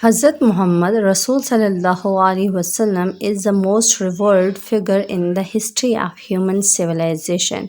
Hazrat Muhammad Rasul Sallallahu Alaihi Wasallam is the most revered figure in the history of human civilization.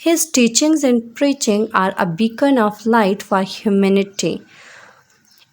His teachings and preaching are a beacon of light for humanity.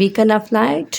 beacon of light,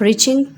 preaching,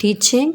teaching,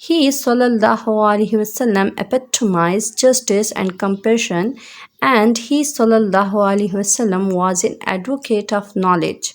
He sallallahu alaihi wasallam epitomized justice and compassion, and he sallallahu alaihi wasallam was an advocate of knowledge.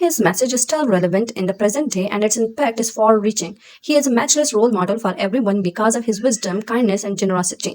His message is still relevant in the present day and its impact is far-reaching. He is a matchless role model for everyone because of his wisdom, kindness and generosity.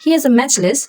He is a matchless,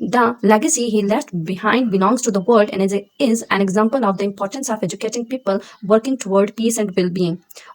The legacy he left behind belongs to the world and is an example of the importance of educating people working toward peace and well-being.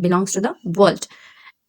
belongs to the world,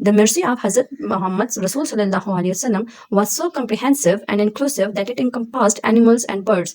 The mercy of Hazrat Muhammad Rasul Sallallahu Alaihi Wasallam was so comprehensive and inclusive that it encompassed animals and birds.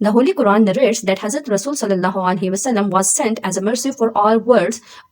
The Holy Quran narrates that Hazrat Rasul Sallallahu Alaihi Wasallam was sent as a mercy for all worlds.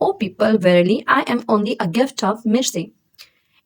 O people, verily I am only a gift of mercy.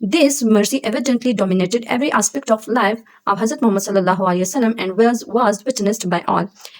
This mercy evidently dominated every aspect of life of Hazrat Muhammad sallallahu alaihi wasallam and was witnessed by all.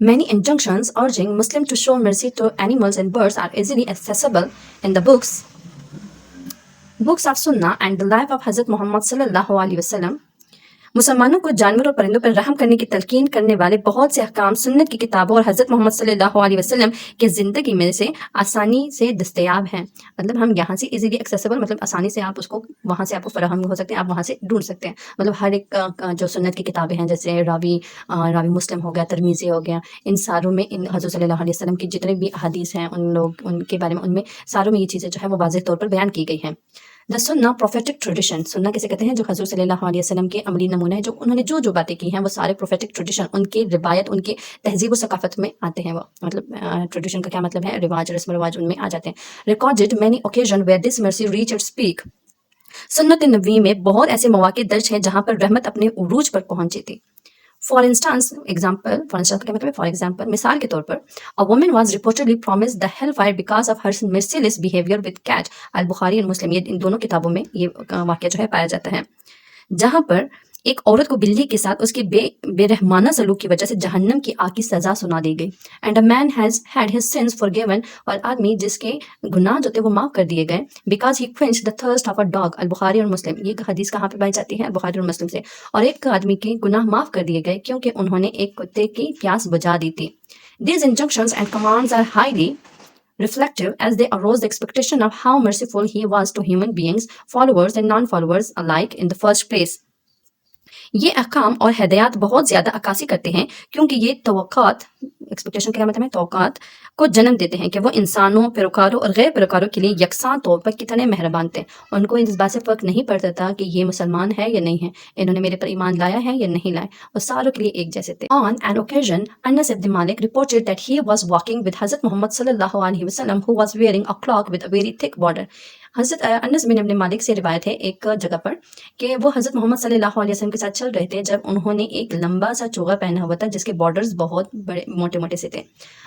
Many injunctions urging Muslims to show mercy to animals and birds are easily accessible in the books of Sunnah and the life of Hazrat Muhammad sallallahu alaihi wasallam. مسلمانوں کو جانور اور پرندوں پر رحم کرنے کی تلقین کرنے والے بہت سے احکام سنت کی کتابوں اور حضرت محمد صلی اللہ علیہ وسلم کے زندگی میں سے آسانی سے دستیاب ہیں. مطلب ہم یہاں سے ایزیلی ایکسیسیبل، مطلب آسانی سے آپ اس کو وہاں سے آپ کو فراہم ہو سکتے ہیں، آپ وہاں سے ڈھونڈ سکتے ہیں. مطلب ہر ایک جو سنت کی کتابیں ہیں، جیسے راوی مسلم ہو گیا، ترمیزی ہو گیا، ان ساروں میں ان حضرت صلی اللہ علیہ وسلم کی جتنے بھی احادیث ہیں ان کے بارے میں، ان میں ساروں میں یہ چیزیں جو ہے وہ واضح طور پر بیان کی گئی ہیں. دا سنہ پروفیٹک ٹریڈیشن، سنہ کیسے کہتے ہیں؟ جو حضور صلی اللہ علیہ وسلم کے عملی نمونے ہیں، جو انہوں نے جو باتیں کی ہیں وہ سارے پروفیٹک ٹریڈیشن، ان کی روایت، ان کی تہذیب و ثقافت میں آتے ہیں. وہ مطلب ٹریڈیشن کا کیا مطلب ہے؟ رواج، رسم و رواج ان میں آ جاتے ہیں. Recorded many occasion where this مرسی ریچ اٹس پیک، سنت نبوی میں بہت ایسے مواقع درج ہیں جہاں پر رحمت اپنے عروج پر پہنچی تھی. فار انسٹانس کا مطلب فار ایگزامپل، مثال کے طور پر، a woman was reportedly promised the hellfire because of her merciless behavior with cat. البخاری اور مسلم، یہ ان دونوں کتابوں میں یہ واقعہ جو ہے پایا جاتا ہے، جہاں پر ایک عورت کو بلی کے ساتھ اس کے بے رحمانہ سلوک کی وجہ سے جہنم کی آگ کی سزا سنا دی گئی. And a man has had his sins forgiven, اور آدمی جس کے گناہ جو تھے وہ معاف کر دیے گئے، because he quenched the thirst of a dog. البخاری اور مسلم، یہ حدیث کہاں پہ پائی جاتی ہے؟ البخاری اور مسلم سے. اور ایک آدمی کے گناہ معاف کر دیے گئے کیونکہ انہوں نے ایک کتے کی پیاس بجھا دی تھی. These injunctions and commands are highly reflective as they arose the expectation of how merciful he was to human beings, followers and non-followers alike in the first place. یہ احکام اور ہدایات بہت زیادہ عکاسی کرتے ہیں کیونکہ یہ توقعات، ایکسپیکٹیشن کا مطلب ہے توقعات، کو جنم دیتے ہیں کہ وہ انسانوں، پیروکاروں اور غیر پیروکاروں کے لیے یکساں طور پر کتنے مہربان تھے. ان کو اس بات سے فرق نہیں پڑتا تھا کہ یہ مسلمان ہے یا نہیں ہے، انہوں نے میرے پر ایمان لایا ہے یا نہیں لایا، وہ ساروں کے لیے ایک جیسے تھے. On an occasion, Anas ibn Malik reported that he was walking with Hazrat Muhammad sallallahu alaihi wasallam who was wearing a cloak with a very thick border. حضرت انس بن ابن مالک سے روایت ہے ایک جگہ پر کہ وہ حضرت محمد صلی اللہ علیہ وسلم کے ساتھ چل رہے تھے جب انہوں نے ایک لمبا سا چوغا پہنا ہوا تھا جس کے بارڈرز بہت بڑے موٹے موٹے سے تھے.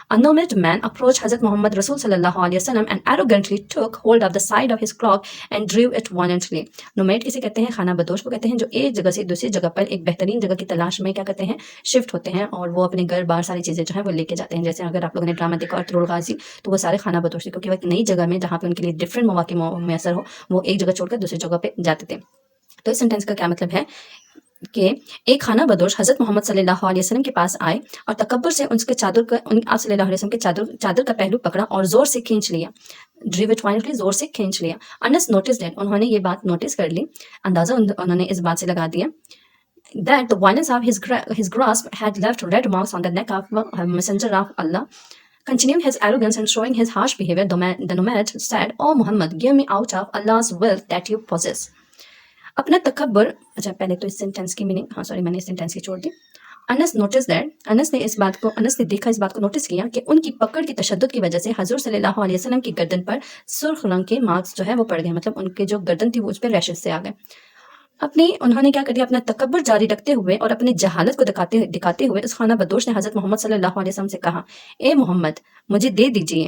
A nomad man approached حضرت محمد رسول صلی اللہ علیہ وسلم and arrogantly took hold of the side of his cloak and drew it violently. Nomad کسے کہتے ہیں؟ خانہ بدوش کو کہتے ہیں، جو ایک جگہ سے دوسری جگہ پر ایک بہترین جگہ کی تلاش میں کیا کرتے ہیں؟ شفٹ ہوتے ہیں، اور وہ اپنے گھر بار ساری چیزیں جو ہیں وہ لے کے جاتے ہیں. جیسے اگر آپ لوگوں نے ڈرامہ دیکھا ارطغرل الغازی، تو وہ سارے خانہ بدوش تھے کیونکہ وہ ایک نئی جگہ میں جہاں پہ ان کے لیے ڈفرینٹ مواقع میسر ہو، وہ ایک جگہ چھوڑ کر دوسری جگہ پہ جاتے تھے. تو اس سینٹینس کا کیا مطلب ہے کہ ایک خانہ بدوش حضرت محمد صلی اللہ علیہ وسلم کے پاس آئے اور تکبر سے ان کے چادر کا، آپ صلی اللہ علیہ وسلم کے چادر کا پہلو پکڑا اور زور سے کھینچ لیا. ڈریو اٹ وائلنٹلی، زور سے کھینچ لیا. انس نوٹس دیٹ، انہوں نے یہ بات نوٹس کر لی، اندازہ انہوں نے اس بات سے لگا دیا that the violence of his grasp had left red marks on the neck of a messenger of Allah. Continuing his arrogance and showing his harsh behavior, the nomad said, "Oh Muhammad, give me out of Allah's wealth that you possess." اپنا تکبر، اچھا پہلے تو اس sentence کی meaning, میں نے اس sentence کی چھوڑ دی. انس نے دیکھا، اس بات کو نوٹس کیا کہ ان کی پکڑ کی تشدد کی وجہ سے حضور صلی اللہ علیہ وسلم کی گردن پر سرخ رنگ کے مارکس جو ہے وہ پڑ گئے، مطلب ان کے جو گردن تھی وہ اس پہ ریشز سے آ گئے. انہوں نے کیا کر دیا؟ اپنا تکبر جاری رکھتے ہوئے اور اپنی جہالت کو دکھاتے ہوئے اس خانہ بدوش نے حضرت محمد صلی اللہ علیہ وسلم سے کہا، اے محمد، مجھے دے دیجئے،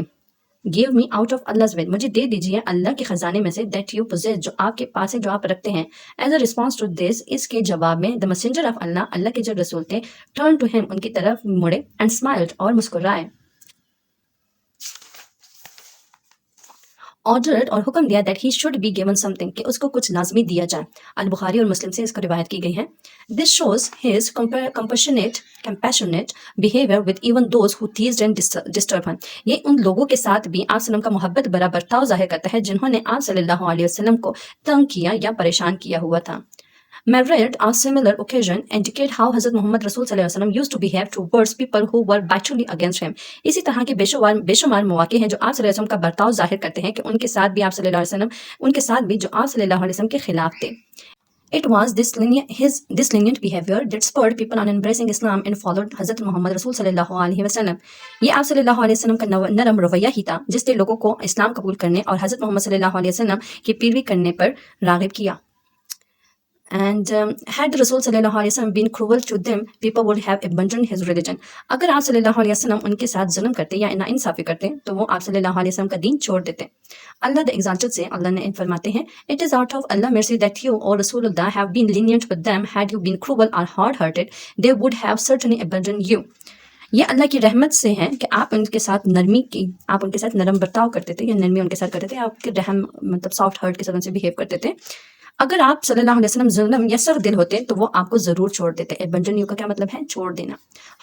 give me out of Allah's wealth، مجھے دے دیجئے اللہ کے خزانے میں سے، that you possess، جو آپ کے پاس ہے، جو آپ رکھتے ہیں. as a response to this، اس کے جواب میں the messenger of Allah، اللہ کے جو رسول تھے، turned to him، ان کی طرف مڑے and smiled، اور مسکرائے. ordered، اور حکم دیا that he should be given something، کہ اس کو کچھ لازمی دیا جائے. البخاری اور مسلم سے اس کو روایت کی گئی ہے. this shows his compassionate behavior with even those who teased and disturbed him. یہ ان لوگوں کے ساتھ بھی آپ صلی اللہ علیہ وسلم کا محبت برا برتاؤ ظاہر کرتا ہے جنہوں نے آپ صلی اللہ علیہ وسلم کو تنگ کیا یا پریشان کیا ہوا تھا. Merit of similar occasion indicate how حضرت محمد رسول صلی اللہ علیہ وسلم used to behave towards people who were bitterly against him. اسی طرح کے بے شمار مواقع ہیں جو آپ صلی اللہ علیہ وسلم کا برتاؤ ظاہر کرتے ہیں کہ ان کے ساتھ بھی آپ صلی اللہ علیہ وسلم، ان کے ساتھ بھی جو آپ صلی اللہ علیہ وسلم کے خلاف تھے. It was this lenient behavior that spurred people on embracing Islam and followed حضرت محمد رسول صلی اللہ علیہ وسلم. یہ آپ صلی اللہ علیہ وسلم کا نرم رویہ ہی تھا جس نے لوگوں کو اسلام قبول کرنے اور حضرت محمد صلی اللہ علیہ وسلم کی پیروی کرنے پر راغب کیا. And had رسول صلی اللہ علیہ وسلم been cruel to them, people would have abandoned his religion. اگر آپ صلی اللہ علیہ وسلم ان کے ساتھ ظلم کرتے یا ناانصافی کرتے تو وہ آپ صلی اللہ علیہ وسلم کا دین چھوڑ دیتے. اللہ the exalted سے اللہ نے فرماتے ہیں، It is out of Allah mercy that you, O Rasulullah, have been lenient with them. Had you been cruel or hard-hearted, they would have certainly abandoned you. یہ اللہ کی رحمت سے ہے کہ آپ ان کے ساتھ آپ ان کے ساتھ نرم برتاؤ کرتے تھے یا نرمی ان کے ساتھ کرتے تھے، آپ کے رحم مطلب سافٹ ہارٹ کے ساتھ ان سے بہیو کرتے تھے. اگر آپ صلی اللہ علیہ وسلم ظلم یا سخت دل ہوتے تو وہ آپ کو ضرور چھوڑ دیتے. ابنڈن یو کا کیا مطلب ہے؟ چھوڑ دینا.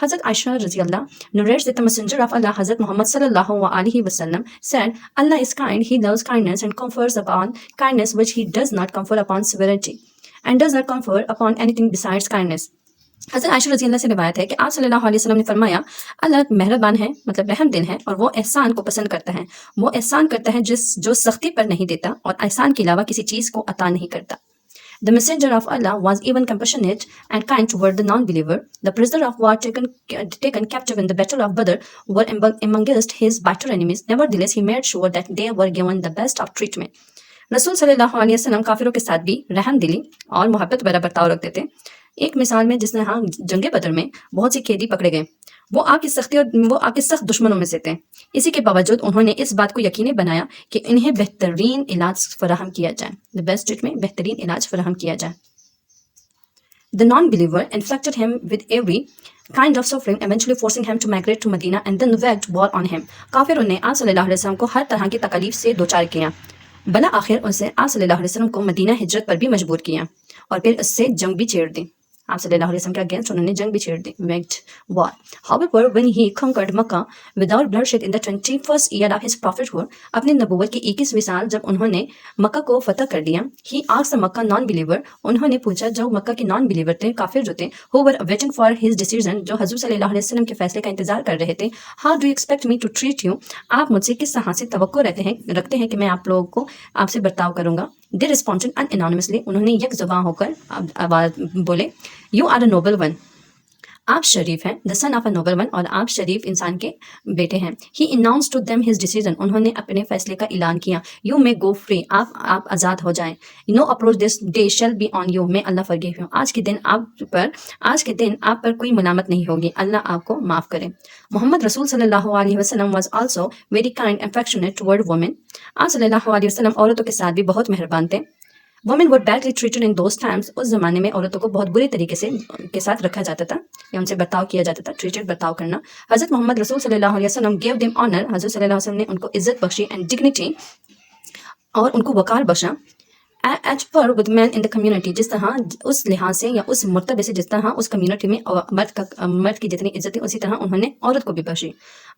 حضرت عائشہ رضی اللہ narrates that the messenger of Allah, Hazrat Muhammad sallallahu alaihi wasallam, said, Allah is kind, he loves kindness and confers upon kindness which he does not confer upon severity and does not confer upon anything besides kindness. حضرت عائشہ رضی اللہ سے روایت ہے کہ آپ صلی اللہ علیہ وسلم نے فرمایا اللہ مہربان ہے مطلب رحم دل ہے اور وہ احسان کو پسند کرتا ہے. وہ احسان کرتا ہے جو سختی پر نہیں دیتا اور احسان کے علاوہ کسی چیز کو عطا نہیں کرتا. The messenger of Allah was even compassionate and kind toward the non-believer. The prisoner of war taken captive in the battle of Badr were amongst his bitter enemies. Nevertheless, he made sure that they were given the best of treatment. رسول صلی اللہ علیہ وسلم کافروں کے ساتھ بھی رحم دلی اور محبت بھرا برتاؤ رکھتے تھے. ایک مثال میں جس طرح جنگ بدر میں بہت سی قیدی پکڑے گئے وہ آپ کی سختی اور وہ آپ کے سخت دشمنوں میں سے تھے. اسی کے باوجود انہوں نے اس بات کو یقینی بنایا کہ انہیں بہترین علاج فراہم کیا جائے. The best treatment بہترین علاج فراہم کیا جائے. The non-believer inflicted him with every kind of suffering, eventually forcing him to migrate to Medina and then waged war on him. کافروں نے آپ صلی اللہ علیہ وسلم کو ہر طرح کی تکلیف سے دوچار کیا. بلا آخر ان سے آپ صلی اللہ علیہ وسلم کو مدینہ ہجرت پر بھی مجبور کیا اور پھر اس سے جنگ بھی چھیڑ دی. آپ صلی اللہ علیہ وسلم کے اگینسٹ انہوں نے جنگ بھی چھیڑ دی. waged war. However, when he conquered Makkah without bloodshed in the 21st year of his prophethood, اپنی نبوت کی 21ویں سال جب انہوں نے مکہ کو فتح کر دیا, he asked the Makkah non-believer, انہوں نے پوچھا جو مکہ کے نان بلیور تھے, کافر جو تھے, who were waiting for his decision, جو حضور صلی اللہ علیہ وسلم کے فیصلے کا انتظار کر رہے تھے, how do you expect me to treat you, آپ مجھ سے کس طرح سے توقع رکھتے ہیں کہ میں آپ لوگوں کو آپ سے برتاؤ کروں گا. They responded unanimously, انہوں نے یک زباں ہو کر آواز بولے, You are a noble one. آپ شریف ہیں, the son of a noble one, اور آپ شریف انسان کے بیٹے ہیں. He announced to them his decision, انہوں نے اپنے فیصلے کا اعلان کیا. You may go free, آپ آزاد ہو جائیں. No approach this day shall be on you, may Allah forgive you. آج کے دن آپ پر کوئی ملامت نہیں ہوگی, اللہ آپ کو معاف کرے. محمد رسول صلی اللہ علیہ وسلم was also very kind and affectionate toward women. آپ صلی اللہ علیہ وسلم عورتوں کے ساتھ بھی بہت مہربان تھے. Women were badly treated in those times. اس زمانے میں عورتوں کو بہت بری طریقے سے کے ساتھ رکھا جاتا تھا یا ان سے برتاؤ کیا جاتا تھا. treated برتاؤ کرنا. حضرت محمد رسول صلی اللہ علیہ وسلم gave them honor. حضرت صلی اللہ علیہ وسلم نے ان کو عزت بخشی and dignity, اور ان کو وقار بخشا. As per with men in the community, جس طرح اس لحاظ سے یا اس مرتبے سے جس طرح اس کمیونٹی میں مرد کی جتنی عزت ہے اسی طرح انہوں نے عورت کو بھی بخشی.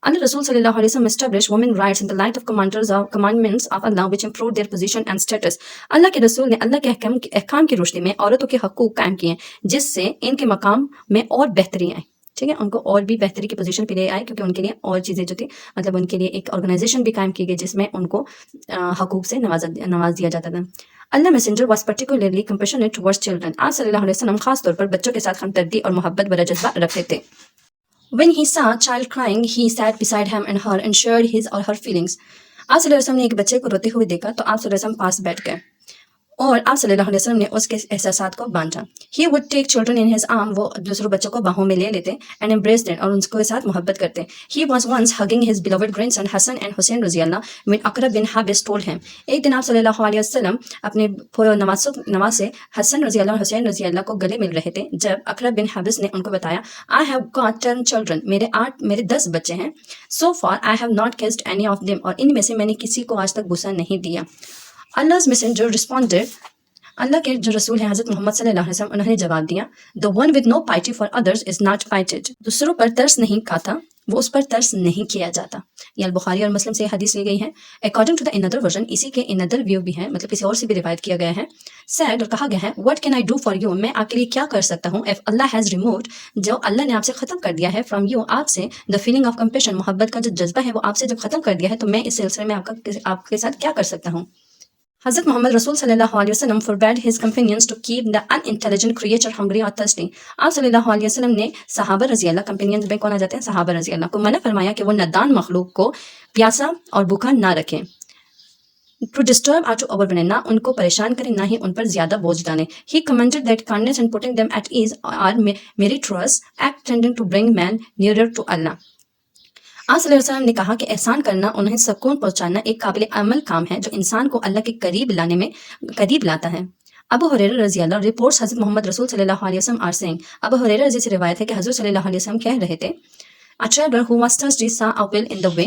اللہ رسول صلی اللہ علیہ وسلم established women rights in the light of commandments of Allah which improved their position and status. اللہ کے رسول نے اللہ کے احکام کی روشنی میں عورتوں کے حقوق قائم کیے جس سے ان کے مقام میں اور بہتری آئی. ٹھیک ہے, ان کو اور بھی بہتری کی پوزیشن پہ لے آئے کیونکہ ان کے لیے اور چیزیں جو تھی مطلب ان کے لیے ایک آرگنائزیشن بھی قائم کی گئی جس میں ان کو حقوق سے نواز دیا جاتا تھا. اللہ messenger was particularly compassionate towards children. آپ صلی اللہ علیہ وسلم خاص طور پر بچوں کے ساتھ ہمدردی اور محبت بھرا جذبہ رکھتے تھے. When he saw a child crying, he sat beside him and her and shared his or her feelings. آپ صلی اللہ علیہ وسلم نے ایک بچے کو روتے ہوئے دیکھا تو آپ صلی اللہ علیہ وسلم پاس بیٹھ گئے اور آپ صلی اللہ علیہ وسلم نے اس کے احساسات کو بانٹا. He would take children in his arm, وہ دوسروں بچوں کو باہوں میں لے لیتے and embrace them, اور ان کے ساتھ محبت کرتے. He was once hugging his beloved grandson Hassan and Hussein رضی اللہ when Aqra bin Habis told him. ایک دن آپ صلی اللہ علیہ وسلم اپنے نواز سے حسن رضی اللہ اور حسین رضی اللہ کو گلے مل رہے تھے جب اقرا بن حابس نے ان کو بتایا, I have got 10 children, میرے 10 بچے ہیں. So far I have not kissed any of them, اور ان میں سے میں نے کسی کو آج تک بوسہ نہیں دیا. Allah's messenger responded, اللہ کے جو رسول ہیں حضرت محمد صلی اللہ علیہ وسلم انہوں نے جواب دیا, The one with no pity for others is not pitied. دوسروں پر ترس نہیں کھاتا وہ اس پر ترس نہیں کیا جاتا. یہ البخاری اور مسلم سے یہ حدیث لی گئی ہے. According to the another version, اسی کے another view بھی ہے, مطلب کسی اور سے بھی روایت کیا گیا ہے. Said, اور کہا گیا ہے, What can I do for you, میں آپ کے لیے کیا کر سکتا ہوں, if Allah has removed, جو اللہ نے آپ سے ختم کر دیا ہے, from you, آپ سے, the feeling of compassion, محبت کا جو جذبہ ہے وہ آپ سے جب ختم کر دیا ہے تو میں اس سلسلے میں آپ کے ساتھ کیا کر سکتا ہوں. حضرت محمد رسول صلی اللہ علیہ وسلم forbade his companions to keep the unintelligent creature hungry or thirsty. آپ صلی اللہ علیہ وسلم نے صحابہ رضی اللہ, companions میں کون آ جاتے ہیں, صحابہ رضی اللہ کو منع فرمایا کہ وہ نادان مخلوق کو پیاسا اور بھوکا نہ رکھیں. To disturb or to overburden, نہ ان کو پریشان کریں نہ ہی ان پر زیادہ بوجھ ڈالیں. He commented that kindness and putting them at ease are meritorious act tending to bring man nearer to Allah. آپ صلی اللہ علیہ وسلم نے کہا کہ احسان کرنا, انہیں سکون پہنچانا ایک قابل عمل کام ہے جو انسان کو اللہ کے قریب لاتا ہے. ابو ہریرہ رضی اللہ رپورٹس حضرت محمد رسول صلی اللہ علیہ وسلم are saying, ابو ہریرہ رضی سے روایت ہے کہ حضرت صلی اللہ علیہ وسلم کہہ رہے تھے, A traveler who was thirsty saw a well in the way.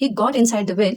He got inside the well.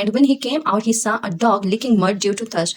And when he came out he saw a dog licking mud due to thirst.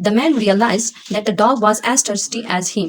The man realized that the dog was as thirsty as he.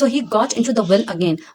So he got into the well again.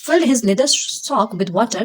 Filled his leather sock with water.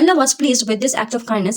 Allah was pleased with this act of kindness.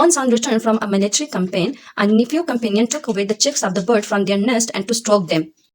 Once on return from a military campaign, a nephew companion took away the chicks of the bird from their nest and to stroke them.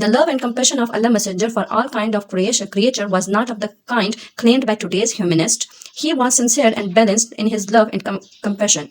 The love and compassion of Allah Messenger for all kind of creature was not of the kind claimed by today's humanist. He was sincere and balanced in his love and compassion.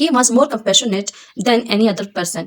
He was more compassionate than any other person.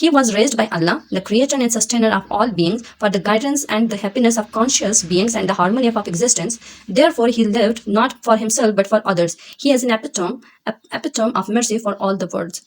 He was raised by Allah, the creator and sustainer of all beings, for the guidance and the happiness of conscious beings and the harmony of existence. Therefore, he lived not for himself but for others. He is an epitome of mercy for all the worlds.